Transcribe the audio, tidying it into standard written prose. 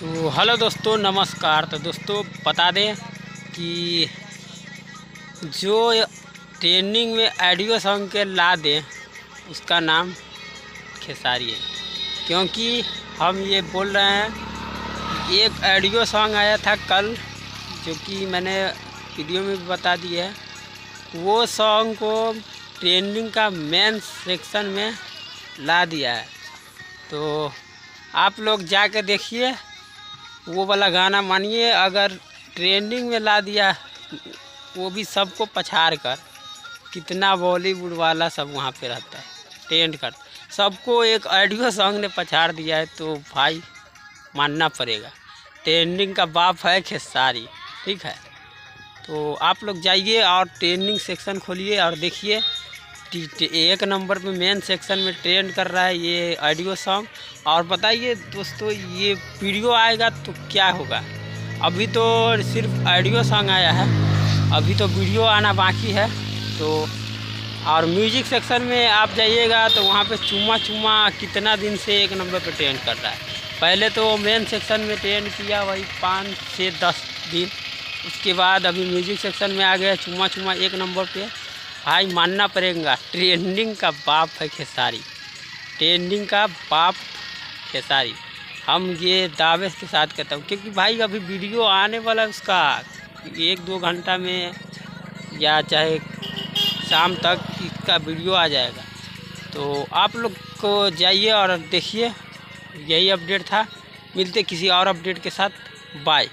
तो हेलो दोस्तों, नमस्कार। तो दोस्तों बता दें कि जो ट्रेंडिंग में ऑडियो सॉन्ग के ला दें उसका नाम खेसारी है। क्योंकि हम ये बोल रहे हैं, एक ऑडियो सॉन्ग आया था कल जो कि मैंने वीडियो में भी बता दिया है। वो सॉन्ग को ट्रेंडिंग का मेन सेक्शन में ला दिया है। तो आप लोग जाके देखिए, वो वाला गाना मानिए। अगर ट्रेंडिंग में ला दिया, वो भी सबको पछाड़ कर, कितना बॉलीवुड वाला सब वहाँ पे रहता है ट्रेंड कर, सबको एक ऑडियो सॉन्ग ने पछाड़ दिया है। तो भाई मानना पड़ेगा, ट्रेंडिंग का बाप है खेसारी। ठीक है, तो आप लोग जाइए और ट्रेंडिंग सेक्शन खोलिए और देखिए, एक नंबर पे मेन सेक्शन में ट्रेंड कर रहा है ये ऑडियो सॉन्ग। और बताइए दोस्तों, ये वीडियो आएगा तो क्या होगा? अभी तो सिर्फ ऑडियो सॉन्ग आया है, अभी तो वीडियो आना बाकी है। तो और म्यूजिक सेक्शन में आप जाइएगा तो वहाँ पे चुम्मा चुम्मा कितना दिन से एक नंबर पे ट्रेंड कर रहा है। पहले तो मेन सेक्शन में ट्रेंड किया वही 5 से 10 दिन, उसके बाद अभी म्यूजिक सेक्शन में आ गया चुम्मा चुम्मा एक नंबर पे। भाई मानना पड़ेगा, ट्रेंडिंग का बाप है खेसारी, ट्रेंडिंग का बाप खेसारी। हम ये दावे के साथ कहता हूँ, क्योंकि भाई अभी वीडियो आने वाला है उसका 1-2 घंटा में, या चाहे शाम तक इसका वीडियो आ जाएगा। तो आप लोग को जाइए और देखिए। यही अपडेट था, मिलते किसी और अपडेट के साथ। बाय।